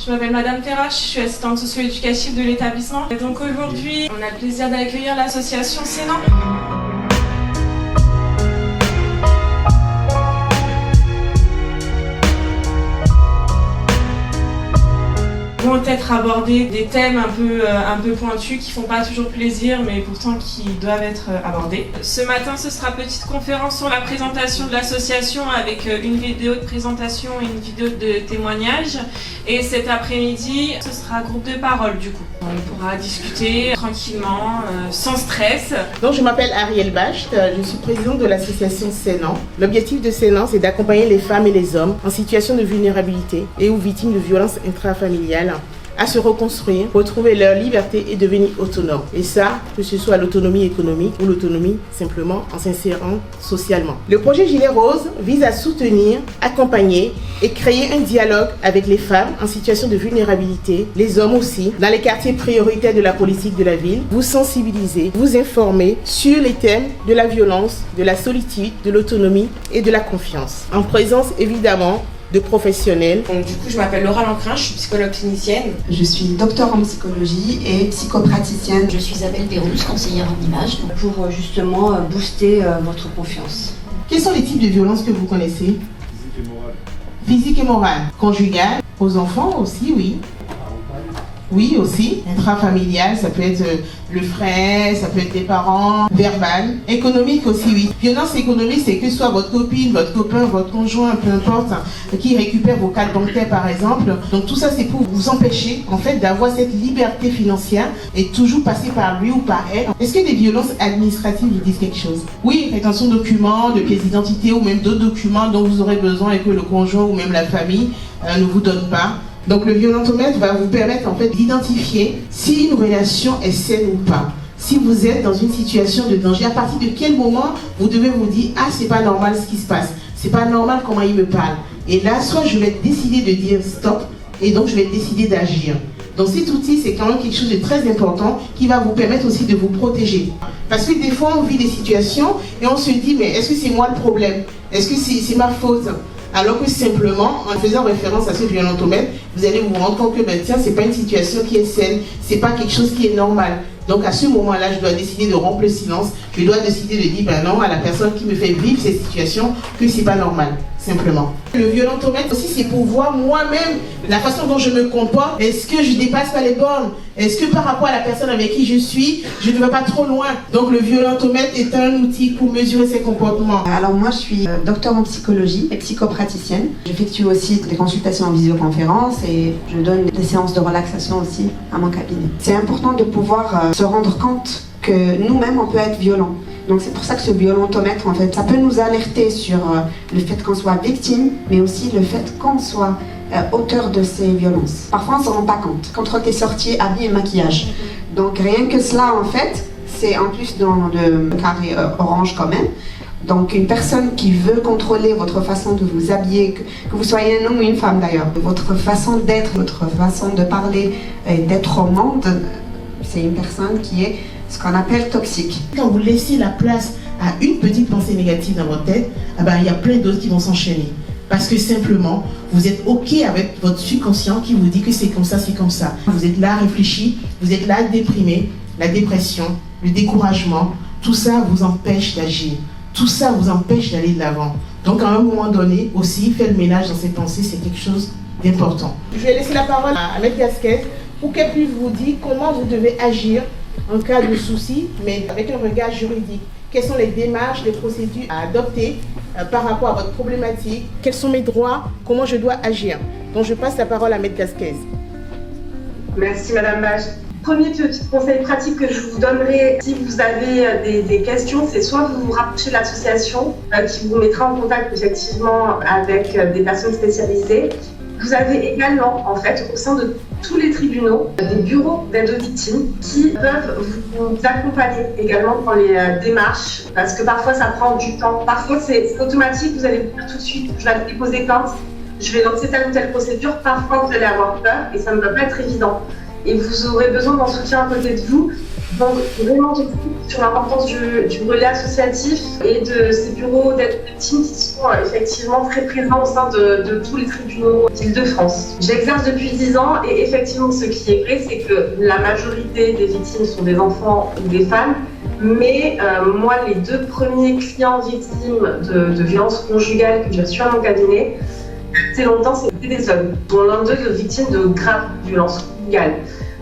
Je m'appelle Madame Terrache, je suis assistante socio-éducative de l'établissement. Et donc aujourd'hui, on a le plaisir d'accueillir l'association Sénan. Vont être abordés des thèmes un peu pointus qui font pas toujours plaisir mais pourtant qui doivent être abordés. Ce matin ce sera petite conférence sur la présentation de l'association avec une vidéo de présentation et une vidéo de témoignage, et cet après-midi ce sera groupe de parole du coup. On pourra discuter tranquillement, sans stress. Donc je m'appelle Ariel Bacht, je suis présidente de l'association Sénan. L'objectif de Sénan, c'est d'accompagner les femmes et les hommes en situation de vulnérabilité et ou victimes de violences intrafamiliales à se reconstruire, retrouver leur liberté et devenir autonomes. Et ça, que ce soit l'autonomie économique ou l'autonomie simplement en s'insérant socialement. Le projet Gilet Rose vise à soutenir, accompagner et créer un dialogue avec les femmes en situation de vulnérabilité, les hommes aussi, dans les quartiers prioritaires de la politique de la ville, vous sensibiliser, vous informer sur les thèmes de la violence, de la solitude, de l'autonomie et de la confiance. En présence évidemment de professionnels. Donc, du coup, je m'appelle Laura Lancrin, je suis psychologue clinicienne. Je suis docteur en psychologie et psychopraticienne. Je suis Isabelle Pérouse, conseillère en images. Pour justement booster votre confiance. Quels sont les types de violences que vous connaissez ? Physique et morale. Physique et morale. Conjugale. Aux enfants aussi, oui. Oui, aussi. Intrafamilial, ça peut être le frère, ça peut être des parents. Verbal. Économique aussi, oui. Violence économique, c'est que ce soit votre copine, votre copain, votre conjoint, peu importe, qui récupère vos cartes bancaires par exemple. Donc tout ça, c'est pour vous empêcher, en fait, d'avoir cette liberté financière et toujours passer par lui ou par elle. Est-ce que des violences administratives vous disent quelque chose ? Oui, rétention de documents, de pièces d'identité ou même d'autres documents dont vous aurez besoin et que le conjoint ou même la famille ne vous donne pas. Donc le violentomètre va vous permettre en fait d'identifier si une relation est saine ou pas. Si vous êtes dans une situation de danger, à partir de quel moment vous devez vous dire « Ah, c'est pas normal ce qui se passe, c'est pas normal comment il me parle ». Et là, soit je vais décider de dire « stop » et donc je vais décider d'agir. Donc cet outil, c'est quand même quelque chose de très important qui va vous permettre aussi de vous protéger. Parce que des fois, on vit des situations et on se dit « Mais est-ce que c'est moi le problème? Est-ce que c'est ma faute ?» Alors que simplement, en faisant référence à ce violentomètre, vous allez vous rendre compte que tiens, c'est pas une situation qui est saine, c'est pas quelque chose qui est normal. Donc à ce moment-là, je dois décider de rompre le silence, je dois décider de dire non à la personne qui me fait vivre cette situation que c'est pas normal, simplement. Le violentomètre aussi, c'est pour voir moi-même la façon dont je me comporte. Est-ce que je dépasse pas les bornes? Est-ce que par rapport à la personne avec qui je suis, je ne vais pas trop loin? Donc le violentomètre est un outil pour mesurer ses comportements. Alors moi, je suis docteur en psychologie et psychopraticienne. J'effectue aussi des consultations en visioconférence et je donne des séances de relaxation aussi à mon cabinet. C'est important de pouvoir se rendre compte que nous-mêmes, on peut être violent. Donc c'est pour ça que ce violentomètre, en fait, ça peut nous alerter sur le fait qu'on soit victime, mais aussi le fait qu'on soit auteur de ces violences. Parfois on ne se rend pas compte. Contrôle des sorties, habits et maquillage. Donc rien que cela, en fait, c'est en plus dans le carré orange quand même. Donc une personne qui veut contrôler votre façon de vous habiller, que vous soyez un homme ou une femme d'ailleurs, votre façon d'être, votre façon de parler et d'être au monde, c'est une personne qui est ce qu'on appelle toxique. Quand vous laissez la place à une petite pensée négative dans votre tête, il y a plein d'autres qui vont s'enchaîner. Parce que simplement, vous êtes OK avec votre subconscient qui vous dit que c'est comme ça, c'est comme ça. Vous êtes là à réfléchir, vous êtes là à déprimer, la dépression, le découragement, tout ça vous empêche d'agir. Tout ça vous empêche d'aller de l'avant. Donc à un moment donné, aussi, faire le ménage dans ses pensées, c'est quelque chose d'important. Je vais laisser la parole à Maître Gasquez pour qu'elle puisse vous dire comment vous devez agir en cas de souci, mais avec un regard juridique. Quelles sont les démarches, les procédures à adopter par rapport à votre problématique? Quels sont mes droits? Comment je dois agir? Donc je passe la parole à Maître Gasquez. Merci Madame Bach. Premier petit conseil pratique que je vous donnerai si vous avez des questions, c'est soit vous vous rapprochez de l'association qui vous mettra en contact effectivement avec des personnes spécialisées. Vous avez également, en fait, au sein de tous les tribunaux, des bureaux d'aide aux victimes qui peuvent vous accompagner également dans les démarches, parce que parfois ça prend du temps. Parfois c'est automatique, vous allez vous dire tout de suite, je vais déposer plainte, je vais lancer telle ou telle procédure. Parfois vous allez avoir peur et ça ne va pas être évident. et vous aurez besoin d'un soutien à côté de vous. Donc vraiment sur l'importance du relais associatif et de ces bureaux d'aide victimes qui sont effectivement très présents au sein de tous les tribunaux d'Île-de-France. J'exerce depuis 10 ans et effectivement ce qui est vrai, c'est que la majorité des victimes sont des enfants ou des femmes, mais moi les 2 premiers clients victimes de violences conjugales que j'ai reçus à mon cabinet, c'est longtemps c'était des hommes, dont l'un d'eux de victimes de graves violences conjugales.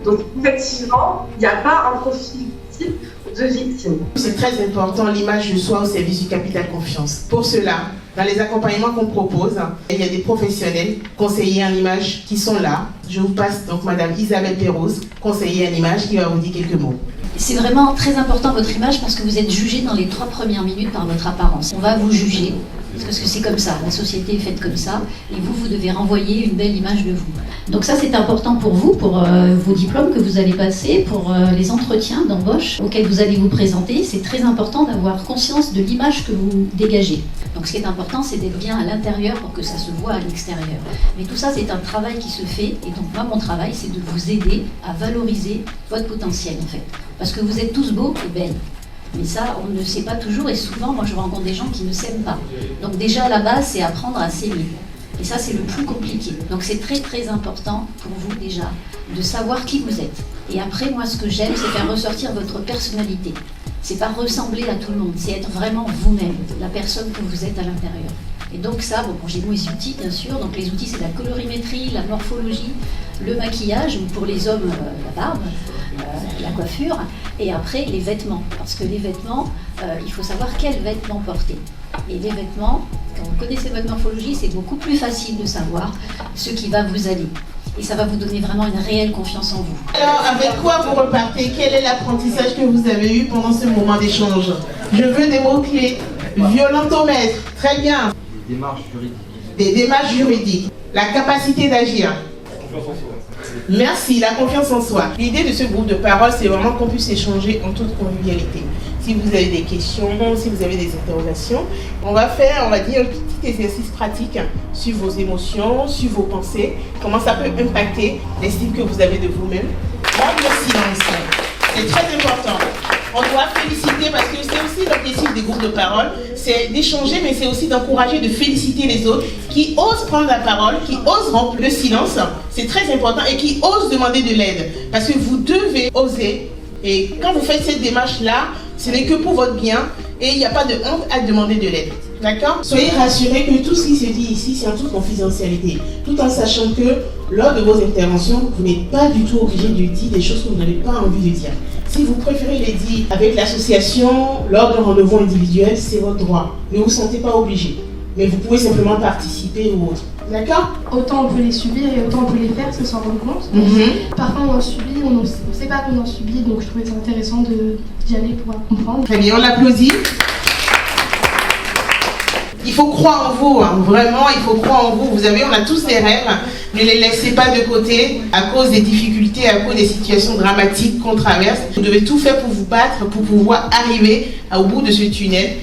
Donc effectivement, il n'y a pas un profil type de victime. C'est très important l'image de soi au service du capital confiance. Pour cela, dans les accompagnements qu'on propose, il y a des professionnels, conseillers en image qui sont là. Je vous passe donc Madame Isabelle Pérouse, conseillère en image, qui va vous dire quelques mots. C'est vraiment très important votre image parce que vous êtes jugé dans les 3 premières minutes par votre apparence. On va vous juger parce que c'est comme ça, la société est faite comme ça et vous devez renvoyer une belle image de vous. Donc ça c'est important pour vous, pour vos diplômes que vous allez passer, pour les entretiens d'embauche auxquels vous allez vous présenter. C'est très important d'avoir conscience de l'image que vous dégagez. Donc ce qui est important c'est d'être bien à l'intérieur pour que ça se voit à l'extérieur. Mais tout ça c'est un travail qui se fait et donc moi mon travail c'est de vous aider à valoriser votre potentiel en fait. Parce que vous êtes tous beaux et belles. Mais ça, on ne le sait pas toujours et souvent, moi je rencontre des gens qui ne s'aiment pas. Donc déjà à la base, c'est apprendre à s'aimer. Et ça, c'est le plus compliqué. Donc c'est très très important pour vous déjà de savoir qui vous êtes. Et après, moi ce que j'aime, c'est faire ressortir votre personnalité. C'est pas ressembler à tout le monde, c'est être vraiment vous-même, la personne que vous êtes à l'intérieur. Et donc ça, bon, j'ai mes outils bien sûr, donc les outils c'est la colorimétrie, la morphologie, le maquillage, ou pour les hommes la barbe, la coiffure, et après les vêtements, parce que les vêtements, il faut savoir quels vêtements porter. Et les vêtements, quand vous connaissez votre morphologie, c'est beaucoup plus facile de savoir ce qui va vous aller. Et ça va vous donner vraiment une réelle confiance en vous. Alors, avec quoi vous repartez? Quel est l'apprentissage que vous avez eu pendant ce moment d'échange? Je veux des mots-clés. Violentomètre, très bien. Des démarches juridiques. Des démarches juridiques. La capacité d'agir. Merci, la confiance en soi. L'idée de ce groupe de parole, c'est vraiment qu'on puisse échanger en toute convivialité. Si vous avez des questions, si vous avez des interrogations, on va faire, on va dire, un petit exercice pratique sur vos émotions, sur vos pensées, comment ça peut impacter l'estime que vous avez de vous-même. Prendre le silence, c'est très important. On doit féliciter parce que c'est aussi l'objectif des groupes de parole, c'est d'échanger, mais c'est aussi d'encourager, de féliciter les autres qui osent prendre la parole, qui osent rompre le silence, c'est très important, et qui osent demander de l'aide. Parce que vous devez oser, et quand vous faites cette démarche-là, ce n'est que pour votre bien, et il n'y a pas de honte à demander de l'aide. D'accord? Soyez rassurés que tout ce qui se dit ici, c'est en toute confidentialité, tout en sachant que lors de vos interventions, vous n'êtes pas du tout obligé de dire des choses que vous n'avez pas envie de dire. Si vous préférez les dire avec l'association, lors d'un rendez-vous individuel, c'est votre droit. Ne vous sentez pas obligé. Mais vous pouvez simplement participer ou autre. D'accord? Autant on peut les subir et autant on peut les faire sans s'en rendre compte. Parfois on en subit, on ne sait pas qu'on en subit, donc je trouvais ça intéressant d'y aller pour comprendre. Très bien, on l'applaudit. Il faut croire en vous, hein. Vraiment, il faut croire en vous. Vous savez, on a tous des rêves, ne les laissez pas de côté à cause des difficultés, à cause des situations dramatiques qu'on traverse. Vous devez tout faire pour vous battre, pour pouvoir arriver au bout de ce tunnel,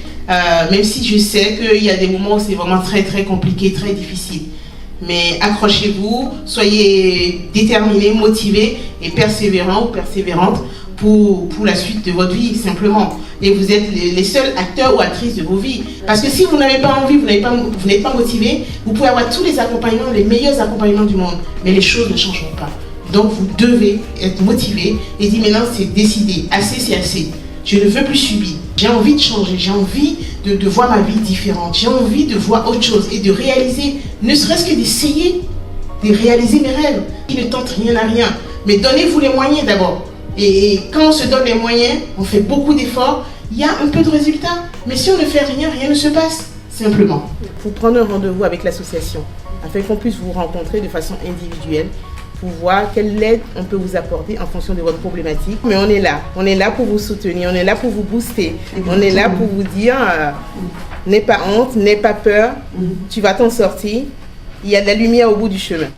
même si je sais qu'il y a des moments où c'est vraiment très très compliqué, très difficile. Mais accrochez-vous, soyez déterminés, motivés et persévérants ou persévérantes pour la suite de votre vie, simplement. Et vous êtes les seuls acteurs ou actrices de vos vies. Parce que si vous n'avez pas envie, vous n'êtes pas motivé, vous pouvez avoir tous les accompagnements, les meilleurs accompagnements du monde, mais les choses ne changeront pas. Donc vous devez être motivé et dire maintenant c'est décidé, assez c'est assez. Je ne veux plus subir. J'ai envie de changer, j'ai envie de voir ma vie différente, j'ai envie de voir autre chose et de réaliser, ne serait-ce que d'essayer de réaliser mes rêves. Qui ne tente rien à rien, mais donnez-vous les moyens d'abord. Et quand on se donne les moyens, on fait beaucoup d'efforts, il y a un peu de résultats. Mais si on ne fait rien, rien ne se passe, simplement. Vous prenez un rendez-vous avec l'association afin qu'on puisse vous rencontrer de façon individuelle pour voir quelle aide on peut vous apporter en fonction de votre problématique. Mais on est là pour vous soutenir, on est là pour vous booster, on est là pour vous dire n'aie pas honte, n'aie pas peur, tu vas t'en sortir, il y a de la lumière au bout du chemin.